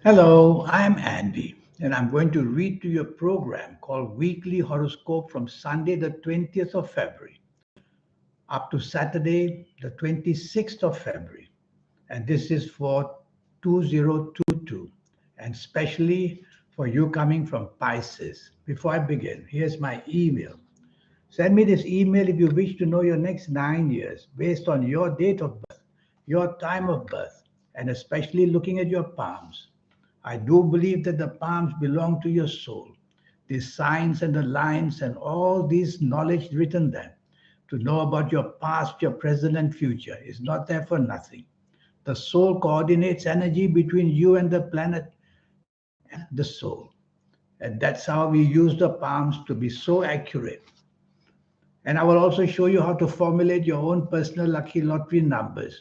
Hello, I'm Andy, and I'm going to read to you a program called Weekly Horoscope from Sunday, the 20th of February, up to Saturday, the 26th of February. And this is for 2022, and especially for you coming from Pisces. Before I begin, here's my email. Send me this email if you wish to know your next 9 years based on your date of birth, your time of birth, and especially looking at your palms. I do believe that the palms belong to your soul. The signs and the lines and all this knowledge written there to know about your past, your present, and future is not there for nothing. The soul coordinates energy between you and the planet and the soul. And that's how we use the palms to be so accurate. And I will also show you how to formulate your own personal lucky lottery numbers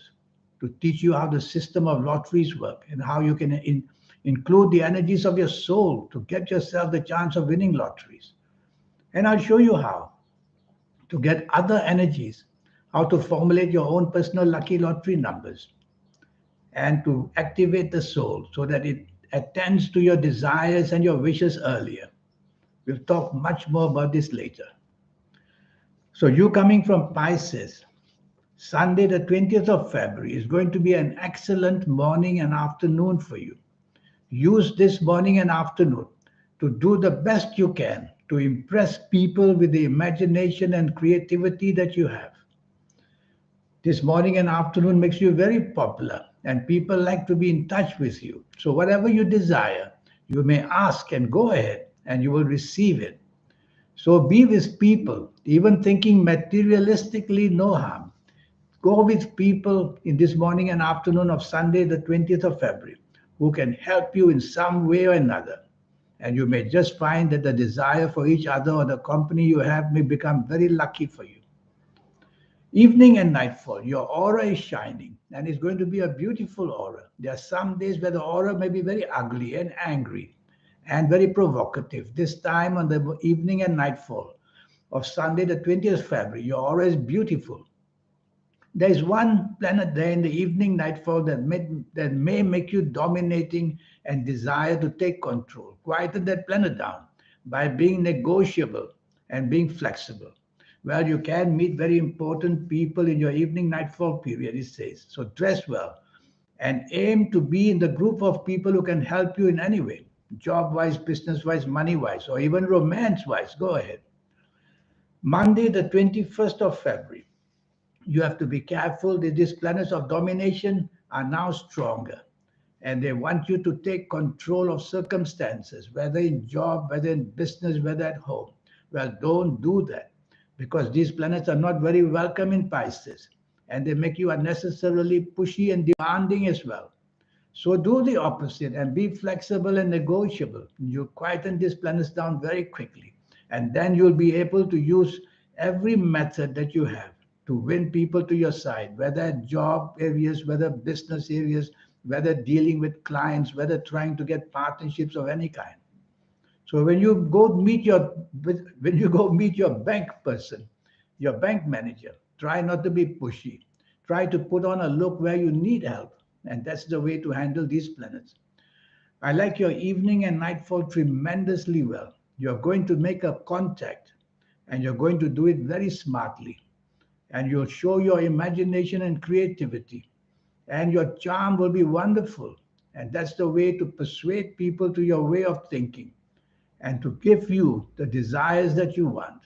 to teach you how the system of lotteries work and how you can include the energies of your soul to get yourself the chance of winning lotteries. And I'll show you how to get other energies, how to formulate your own personal lucky lottery numbers and to activate the soul so that it attends to your desires and your wishes earlier. We'll talk much more about this later. So, you coming from Pisces, Sunday, the 20th of February, is going to be an excellent morning and afternoon for you. Use this morning and afternoon to do the best you can to impress people with the imagination and creativity that you have. This morning and afternoon makes you very popular, and people like to be in touch with you. So, whatever you desire, you may ask and go ahead, and you will receive it. So, be with people, even thinking materialistically, no harm. Go with people in this morning and afternoon of Sunday, the 20th of February, who can help you in some way or another. And you may just find that the desire for each other or the company you have may become very lucky for you. Evening and nightfall, your aura is shining and it's going to be a beautiful aura. There are some days where the aura may be very ugly and angry and very provocative. This time on the evening and nightfall of Sunday, the 20th February, your aura is beautiful. There is one planet there in the evening nightfall that may make you dominating and desire to take control. Quieten that planet down by being negotiable and being flexible. Well, you can meet very important people in your evening nightfall period, it says. So dress well and aim to be in the group of people who can help you in any way, job wise, business wise, money wise, or even romance wise. Go ahead. Monday, the 21st of February, you have to be careful that these planets of domination are now stronger and they want you to take control of circumstances, whether in job, whether in business, whether at home. Well, don't do that because these planets are not very welcome in Pisces and they make you unnecessarily pushy and demanding as well. So do the opposite and be flexible and negotiable. You quieten these planets down very quickly, and then you'll be able to use every method that you have to win people to your side, whether job areas, whether business areas, whether dealing with clients, whether trying to get partnerships of any kind. So when you go meet your bank person, your bank manager, try not to be pushy. Try to put on a look where you need help. And that's the way to handle these planets. I like your evening and nightfall tremendously well. You're going to make a contact and you're going to do it very smartly. And you'll show your imagination and creativity. And your charm will be wonderful. And that's the way to persuade people to your way of thinking and to give you the desires that you want.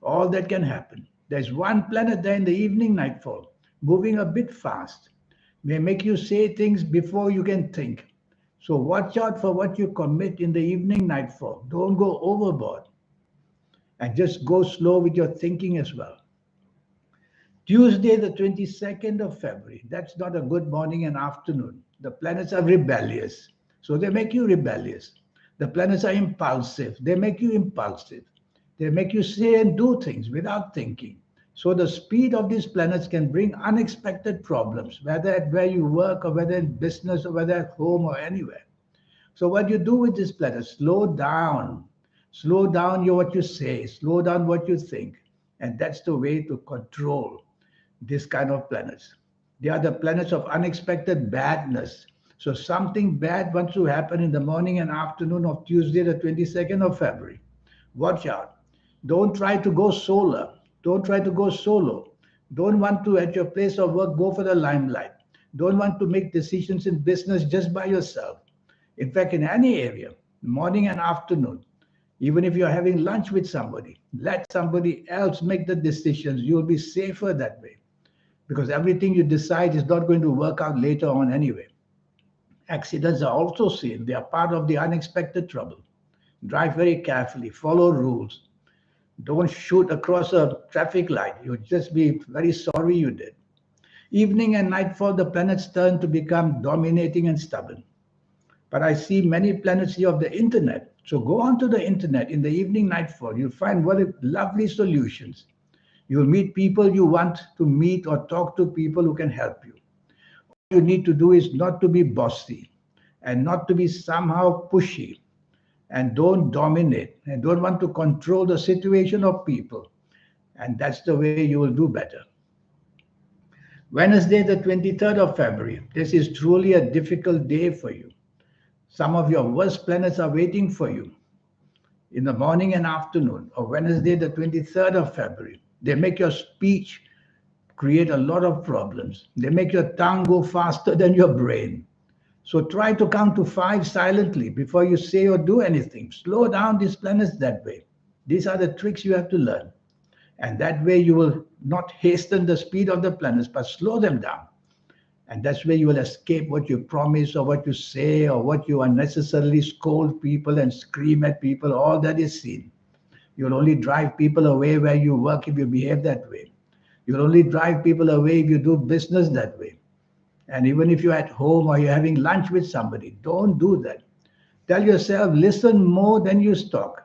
All that can happen. There's one planet there in the evening nightfall, moving a bit fast, may make you say things before you can think. So watch out for what you commit in the evening nightfall. Don't go overboard and just go slow with your thinking as well. Tuesday, the 22nd of February, that's not a good morning and afternoon. The planets are rebellious, so they make you rebellious. The planets are impulsive, they make you impulsive. They make you say and do things without thinking. So the speed of these planets can bring unexpected problems, whether at where you work or whether in business or whether at home or anywhere. So what you do with this planet, slow down. Slow down what you say, slow down what you think. And that's the way to control this kind of planets. They are the planets of unexpected badness. So something bad wants to happen in the morning and afternoon of Tuesday, the 22nd of February. Watch out. Don't try to go solo. Don't try to go solo. Don't want to, at your place of work, go for the limelight. Don't want to make decisions in business just by yourself. In fact, in any area, morning and afternoon, even if you're having lunch with somebody, let somebody else make the decisions. You'll be safer that way because everything you decide is not going to work out later on anyway. Accidents are also seen, they are part of the unexpected trouble. Drive very carefully, follow rules. Don't shoot across a traffic light. You'll just be very sorry you did. Evening and nightfall, the planets turn to become dominating and stubborn. But I see many planets here of the internet. So go onto the internet in the evening, nightfall. You'll find what lovely solutions. You'll meet people you want to meet or talk to people who can help you. All you need to do is not to be bossy and not to be somehow pushy and don't dominate and don't want to control the situation of people. And that's the way you will do better. Wednesday, the 23rd of February. This is truly a difficult day for you. Some of your worst planets are waiting for you in the morning and afternoon of Wednesday, the 23rd of February. They make your speech create a lot of problems. They make your tongue go faster than your brain. So try to count to five silently before you say or do anything. Slow down these planets that way. These are the tricks you have to learn. And that way you will not hasten the speed of the planets, but slow them down. And that's where you will escape what you promise or what you say or what you unnecessarily scold people and scream at people. All that is seen. You'll only drive people away where you work if you behave that way. You'll only drive people away if you do business that way. And even if you're at home or you're having lunch with somebody, don't do that. Tell yourself, listen more than you talk.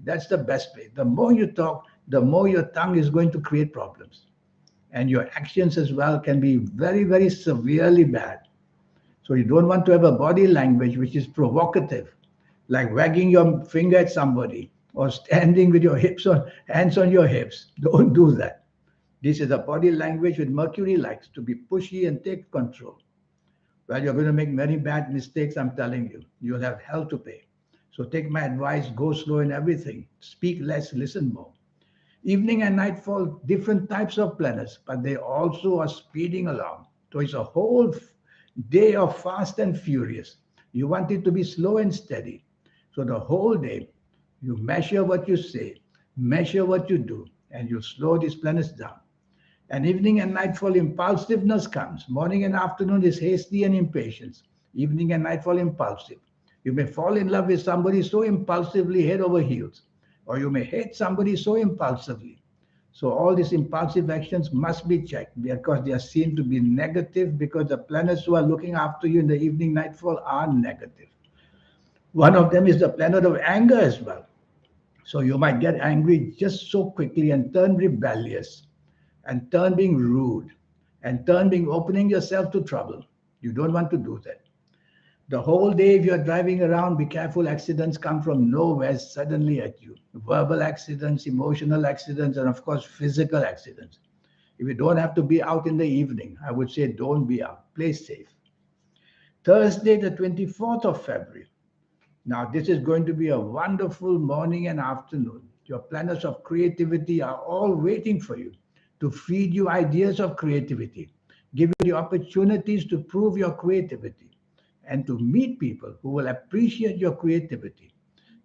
That's the best way. The more you talk, the more your tongue is going to create problems. And your actions as well can be very, very severely bad. So you don't want to have a body language which is provocative, like wagging your finger at somebody or standing with your hands on your hips. Don't do that. This is a body language which Mercury likes to be pushy and take control. Well, you're going to make many bad mistakes, I'm telling you. You'll have hell to pay. So take my advice, go slow in everything. Speak less, listen more. Evening and nightfall, different types of planets, but they also are speeding along. So it's a whole day of fast and furious. You want it to be slow and steady. So the whole day, you measure what you say, measure what you do, and you slow these planets down. And evening and nightfall, impulsiveness comes. Morning and afternoon is hasty and impatience. Evening and nightfall, impulsive. You may fall in love with somebody so impulsively, head over heels, or you may hate somebody so impulsively. So all these impulsive actions must be checked because they are seen to be negative because the planets who are looking after you in the evening nightfall are negative. One of them is the planet of anger as well. So you might get angry just so quickly and turn rebellious and turn being rude and turn being opening yourself to trouble. You don't want to do that. The whole day, if you're driving around, be careful. Accidents come from nowhere suddenly at you. Verbal accidents, emotional accidents, and of course, physical accidents. If you don't have to be out in the evening, I would say don't be out. Play safe. Thursday, the 24th of February. Now, this is going to be a wonderful morning and afternoon. Your planets of creativity are all waiting for you to feed you ideas of creativity, give you the opportunities to prove your creativity, and to meet people who will appreciate your creativity.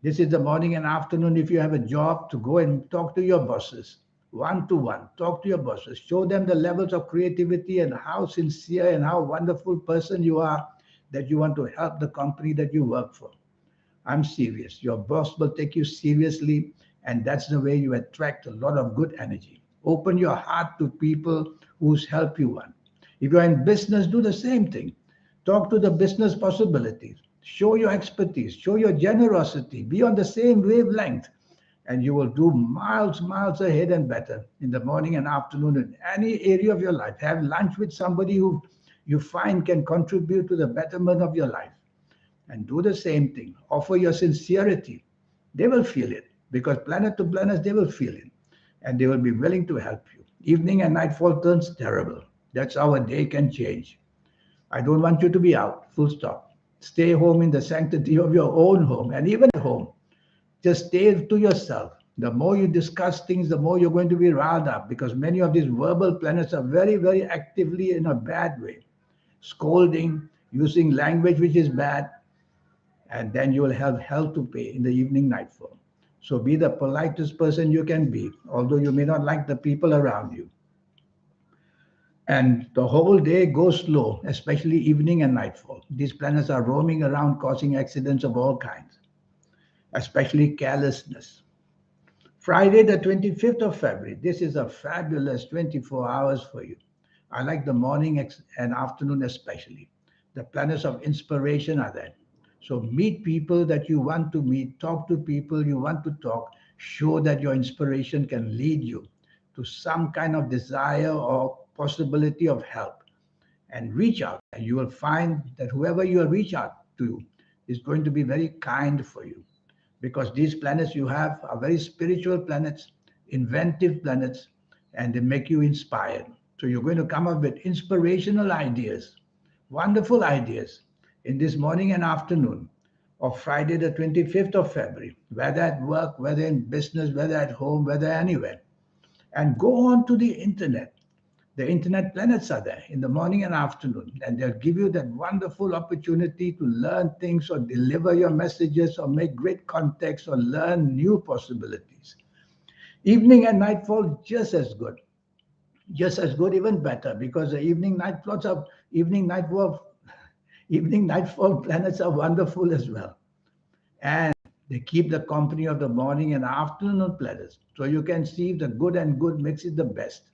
This is the morning and afternoon if you have a job to go and talk to your bosses, one to one, talk to your bosses, show them the levels of creativity and how sincere and how wonderful person you are that you want to help the company that you work for. I'm serious. Your boss will take you seriously, and that's the way you attract a lot of good energy. Open your heart to people whose help you want. If you're in business, do the same thing. Talk to the business possibilities. Show your expertise. Show your generosity. Be on the same wavelength, and you will do miles, miles ahead and better in the morning and afternoon in any area of your life. Have lunch with somebody who you find can contribute to the betterment of your life. And do the same thing. Offer your sincerity. They will feel it because planet to planet, they will feel it and they will be willing to help you. Evening and nightfall turns terrible. That's how a day can change. I don't want you to be out, full stop. Stay home in the sanctity of your own home, and even at home. Just stay to yourself. The more you discuss things, the more you're going to be riled up because many of these verbal planets are very, very actively in a bad way. Scolding, using language which is bad, and then you will have hell to pay in the evening nightfall. So be the politest person you can be, although you may not like the people around you. And the whole day goes slow, especially evening and nightfall. These planets are roaming around causing accidents of all kinds, especially carelessness. Friday, the 25th of February. This is a fabulous 24 hours for you. I like the morning and afternoon especially. The planets of inspiration are there. So meet people that you want to meet, talk to people you want to talk, show that your inspiration can lead you to some kind of desire or possibility of help and reach out. And you will find that whoever you reach out to is going to be very kind for you because these planets you have are very spiritual planets, inventive planets, and they make you inspired. So you're going to come up with inspirational ideas, wonderful ideas in this morning and afternoon of Friday, the 25th of February, whether at work, whether in business, whether at home, whether anywhere. And go on to the internet. The internet planets are there in the morning and afternoon, and they'll give you that wonderful opportunity to learn things or deliver your messages or make great contacts or learn new possibilities. Evening and nightfall, just as good, even better, because the evening nightfall, evening nightfall planets are wonderful as well. And they keep the company of the morning and afternoon planets. So you can see the good and good makes it the best.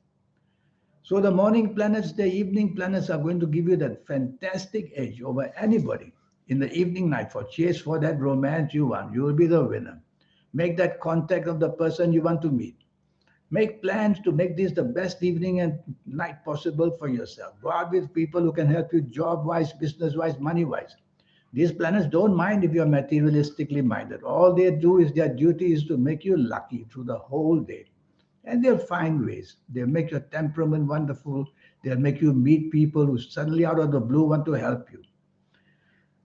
So the morning planets, the evening planets are going to give you that fantastic edge over anybody in the evening night for chase for that romance you want. You will be the winner. Make that contact of the person you want to meet. Make plans to make this the best evening and night possible for yourself. Go out with people who can help you job wise, business wise, money wise. These planets don't mind if you're materialistically minded. All they do is their duty is to make you lucky through the whole day. And they'll find ways. They'll make your temperament wonderful. They'll make you meet people who suddenly out of the blue want to help you.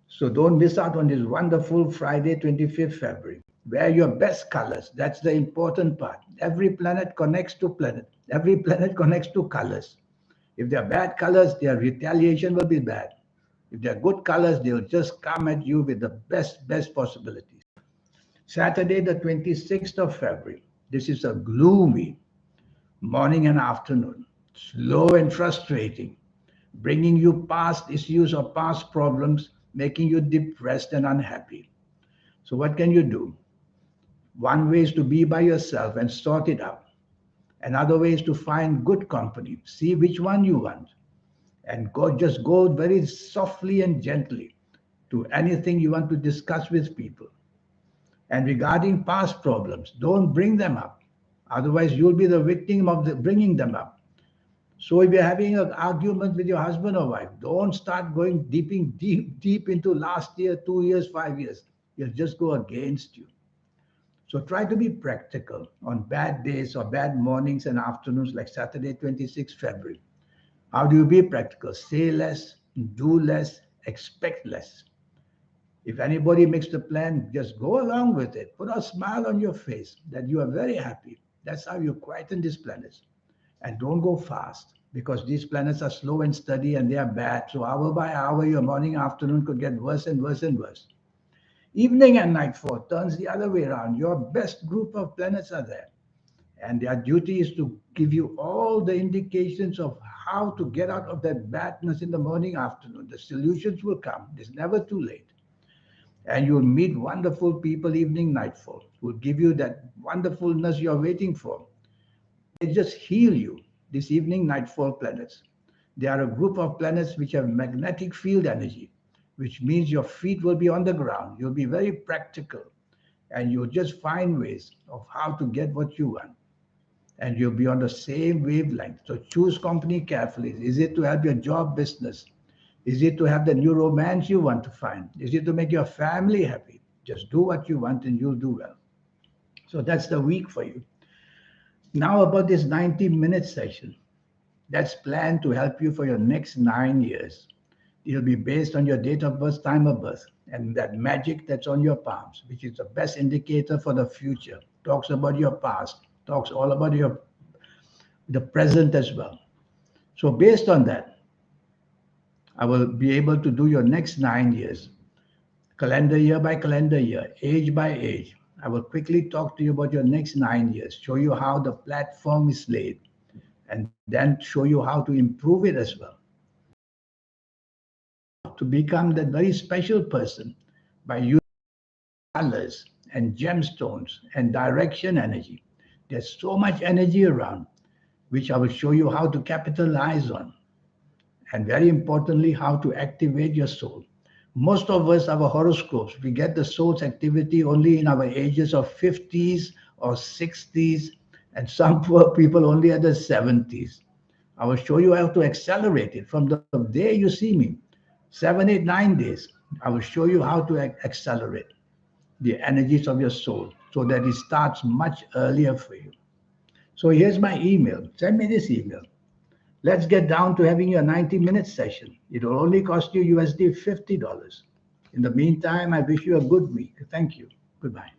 So don't miss out on this wonderful Friday, 25th February. Wear your best colors. That's the important part. Every planet connects to planet. Every planet connects to colors. If they're bad colors, their retaliation will be bad. If they're good colors, they'll just come at you with the best possibilities. Saturday, the 26th of February. This is a gloomy morning and afternoon, slow and frustrating, bringing you past issues or past problems, making you depressed and unhappy. So, what can you do? One way is to be by yourself and sort it out. Another way is to find good company, see which one you want, and just go very softly and gently to anything you want to discuss with people. And regarding past problems, don't bring them up. Otherwise, you'll be the victim of bringing them up. So if you're having an argument with your husband or wife, don't start going deep into last year, 2 years, 5 years. It'll just go against you. So try to be practical on bad days or bad mornings and afternoons like Saturday, 26th February. How do you be practical? Say less, do less, expect less. If anybody makes the plan, just go along with it. Put a smile on your face that you are very happy. That's how you quieten these planets. And don't go fast because these planets are slow and steady and they are bad. So hour by hour, your morning, afternoon could get worse and worse and worse. Evening and nightfall turns the other way around. Your best group of planets are there. And their duty is to give you all the indications of how to get out of that badness in the morning, afternoon. The solutions will come. It's never too late. And you'll meet wonderful people evening, nightfall, who will give you that wonderfulness you're waiting for. They just heal you, these evening nightfall planets. They are a group of planets which have magnetic field energy, which means your feet will be on the ground. You'll be very practical and you'll just find ways of how to get what you want. And you'll be on the same wavelength. So choose company carefully. Is it to help your job business? Is it to have the new romance you want to find? Is it to make your family happy? Just do what you want and you'll do well. So that's the week for you. Now about this 90-minute session that's planned to help you for your next 9 years. It'll be based on your date of birth, time of birth, and that magic that's on your palms, which is the best indicator for the future. Talks about your past, talks all about your the present as well. So based on that, I will be able to do your next 9 years, calendar year by calendar year, age by age. I will quickly talk to you about your next 9 years, show you how the platform is laid, and then show you how to improve it as well. To become that very special person by using colors and gemstones and direction energy. There's so much energy around, which I will show you how to capitalize on. And very importantly, how to activate your soul. Most of us, our horoscopes, we get the soul's activity only in our ages of 50s or 60s, and some poor people only at the 70s. I will show you how to accelerate it from the day you see me, 7, 8, 9 days. I will show you how to accelerate the energies of your soul so that it starts much earlier for you. So here's my email. Send me this email. Let's get down to having a 90-minute session. It will only cost you USD $50. In the meantime, I wish you a good week. Thank you. Goodbye.